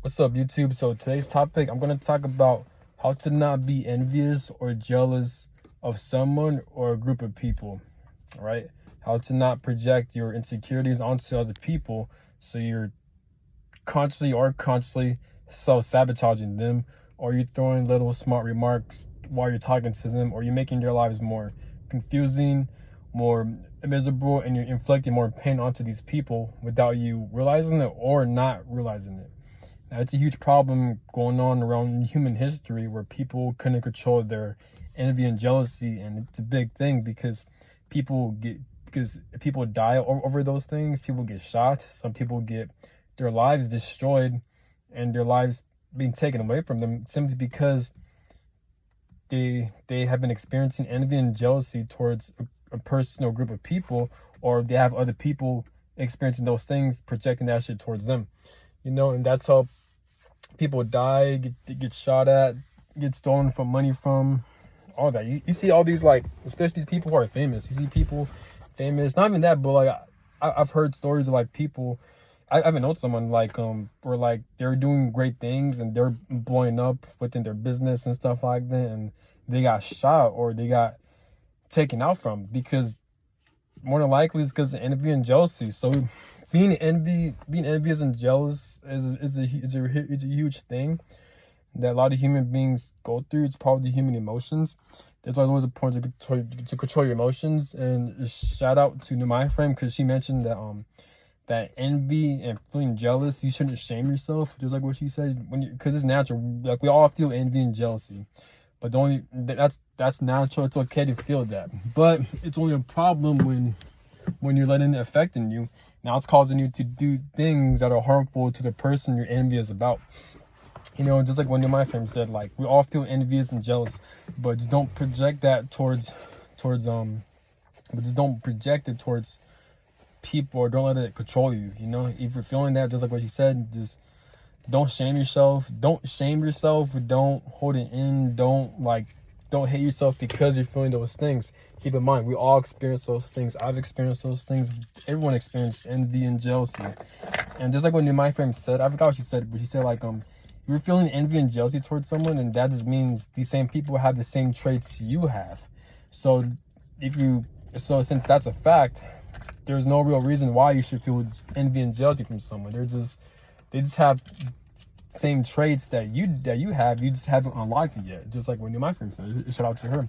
What's up, YouTube? So today's topic, I'm going to talk about how to not be envious or jealous of someone or a group of people, right? How to not project your insecurities onto other people so you're consciously or unconsciously self-sabotaging them, or you're throwing little smart remarks while you're talking to them, or you're making their lives more confusing, more miserable, and you're inflicting more pain onto these people without you realizing it or not realizing it. Now, it's a huge problem going on around human history where people couldn't control their envy and jealousy, and it's a big thing because people die over those things. People get shot. Some people get their lives destroyed and their lives being taken away from them simply because they have been experiencing envy and jealousy towards a person or group of people, or they have other people experiencing those things, projecting that shit towards them. And that's how people die, get shot at, get stolen from money from, all that. You see all these, like, especially these people who are famous. You see people famous, not even that, but like I've heard stories of like people. I haven't known someone like where like they're doing great things and they're blowing up within their business and stuff like that, and they got shot or they got taken out from because more than likely it's because of envy and jealousy. So being envious and jealous is a huge thing that a lot of human beings go through. It's part of the human emotions. That's why it's always important to control your emotions. And shout out to my friend, because she mentioned that that envy and feeling jealous, you shouldn't shame yourself, just like what she said, because it's natural. Like, we all feel envy and jealousy, but that's natural. It's okay to feel that, but it's only a problem when you're letting it affecting you. Now it's causing you to do things that are harmful to the person you're envious about. Just like one of my friends said, like, we all feel envious and jealous, but just don't project that towards but just don't project it towards people, or don't let it control you. If you're feeling that, just like what you said, just don't shame yourself. Don't hold it in. Don't hate yourself because you're feeling those things. Keep in mind, we all experience those things. I've experienced those things. Everyone experienced envy and jealousy. And just like when my friend said, I forgot what she said, but she said, like, you're feeling envy and jealousy towards someone, and that just means these same people have the same traits you have. So since that's a fact, there's no real reason why you should feel envy and jealousy from someone. They just have same traits that you have. You just haven't unlocked it yet. Just like when my friend said, shout out to her.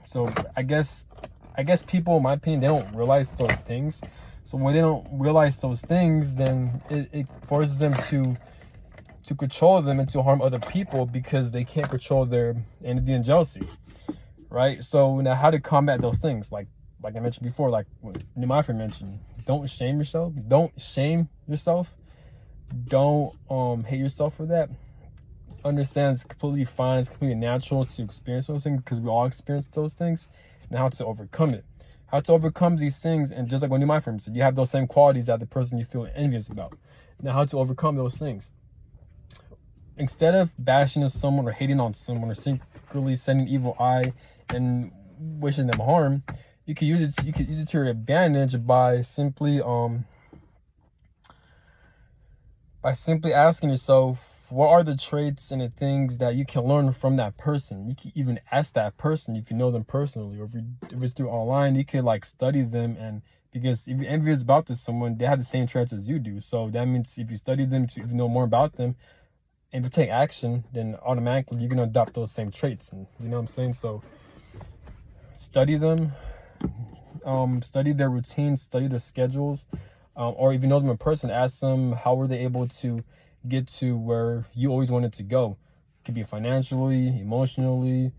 So I guess people, in my opinion, they don't realize those things. So when they don't realize those things, then it forces them to control them and to harm other people because they can't control their envy and jealousy, right? So now, how to combat those things? Like I mentioned before, like what my friend mentioned, don't shame yourself. Don't shame yourself. Don't hate yourself for that. Understand it's completely fine. It's completely natural to experience those things because we all experience those things, and how to overcome it. How to overcome these things, and just like when my friend said, you have those same qualities that the person you feel envious about. Now, how to overcome those things? Instead of bashing on someone or hating on someone or secretly sending evil eye and wishing them harm, you could use it to your advantage by simply asking yourself, what are the traits and the things that you can learn from that person? You can even ask that person if you know them personally, or if it's through online, you can like study them. And because if you're envious about someone, they have the same traits as you do. So that means if you study them, if you know more about them, and if you take action, then automatically you're gonna adopt those same traits. And you know what I'm saying? So study them, study their routines, study their schedules. Or if you know them in person, ask them how were they able to get to where you always wanted to go. It could be financially, emotionally,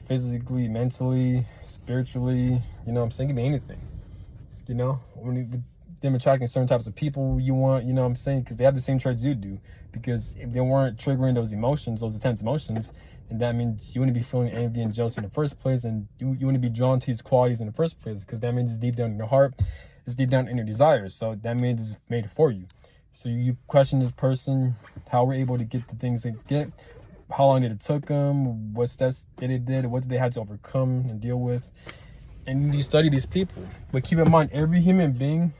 physically, mentally, spiritually. You know what I'm saying? It could be anything. When them attracting certain types of people you want, you know what I'm saying? Because they have the same traits you do. Because if they weren't triggering those emotions, those intense emotions, then that means you wouldn't be feeling envy and jealousy in the first place, and you wouldn't be drawn to these qualities in the first place, because that means it's deep down in your heart. It's deep down in your desires. So that means it's made for you. So you question this person, how we're able to get the things they get, how long did it took them, what steps they did, what did they have to overcome and deal with, and you study these people. But keep in mind, every human being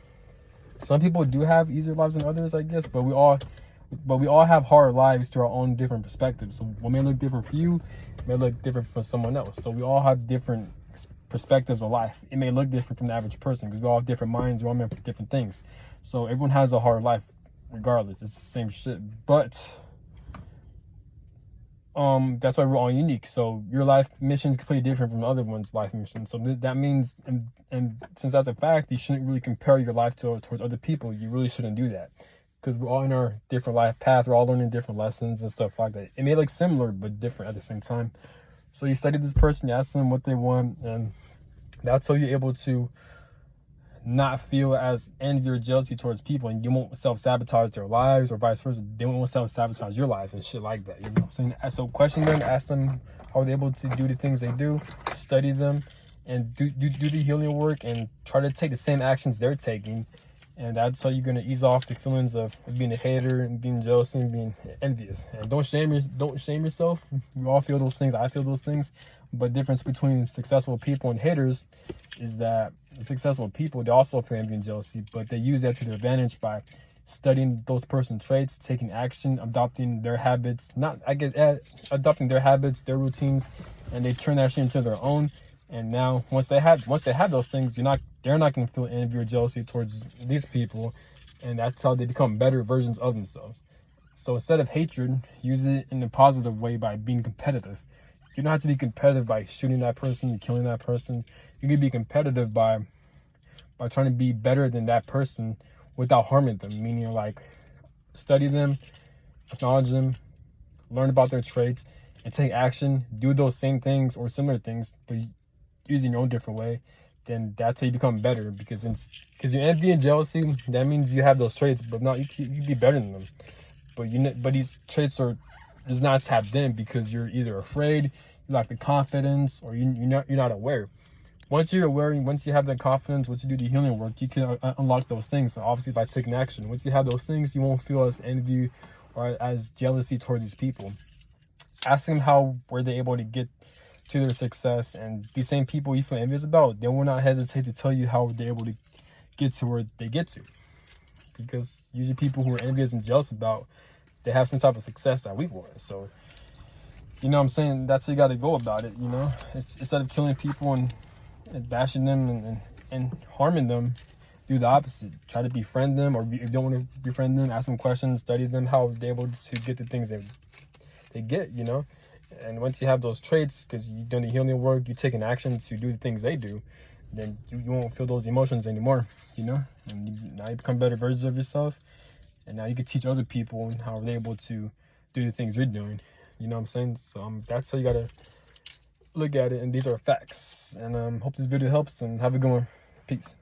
Some people do have easier lives than others, I guess, but we all have hard lives through our own different perspectives. So what may look different for you may look different for someone else. So we all have different perspectives of life. It may look different from the average person because we all have different minds. We're all meant for different things. So everyone has a hard life regardless. It's the same shit. But that's why we're all unique. So your life mission is completely different from other one's life mission. So that means, and since that's a fact, you shouldn't really compare your life towards other people. You really shouldn't do that, because we're all in our different life path. We're all learning different lessons and stuff like that. It may look similar but different at the same time. So you study this person, you ask them what they want, and that's how you're able to not feel as envy or jealousy towards people, and you won't self-sabotage their lives, or vice versa. They won't self-sabotage your life and shit like that, you know what I'm saying? So question them, ask them how they're able to do the things they do, study them, and do the healing work, and try to take the same actions they're taking. And that's how you're gonna ease off the feelings of being a hater and being jealous and being envious. And don't shame yourself. We all feel those things. I feel those things. But the difference between successful people and haters is that successful people, they also feel envy and jealousy, but they use that to their advantage by studying those person's traits, taking action, adopting their habits, adopting their habits, their routines, and they turn that shit into their own. And now once they have those things, they're not going to feel envy or jealousy towards these people, and that's how they become better versions of themselves. So instead of hatred, use it in a positive way by being competitive. You don't have to be competitive by shooting that person and killing that person. You can be competitive by trying to be better than that person without harming them, meaning like study them, acknowledge them, learn about their traits, and take action. Do those same things or similar things, but using your own different way. Then that's how you become better, because your envy and jealousy, that means you have those traits, but not you can be better than them. But these traits are just not tapped in because you're either afraid, you lack the confidence, or you're not aware. Once you're aware, once you have that confidence, once you do the healing work, you can unlock those things. So obviously by taking action. Once you have those things, you won't feel as envy or as jealousy towards these people. Ask them how were they able to get to their success, and these same people you feel envious about, they will not hesitate to tell you how they're able to get to where they get to. Because usually people who are envious and jealous about, they have some type of success that we want. So, you know what I'm saying? That's how you got to go about it, you know? Instead of killing people and bashing them and harming them, do the opposite. Try to befriend them, or if you don't want to befriend them, ask them questions, study them, how they're able to get the things they get, you know? And once you have those traits, because you've done the healing work, you take an action to do the things they do, then you won't feel those emotions anymore, you know? And now you become better versions of yourself, and now you can teach other people how they're able to do the things you're doing, you know what I'm saying? So that's how you gotta look at it, and these are facts. And hope this video helps, and have a good one. Peace.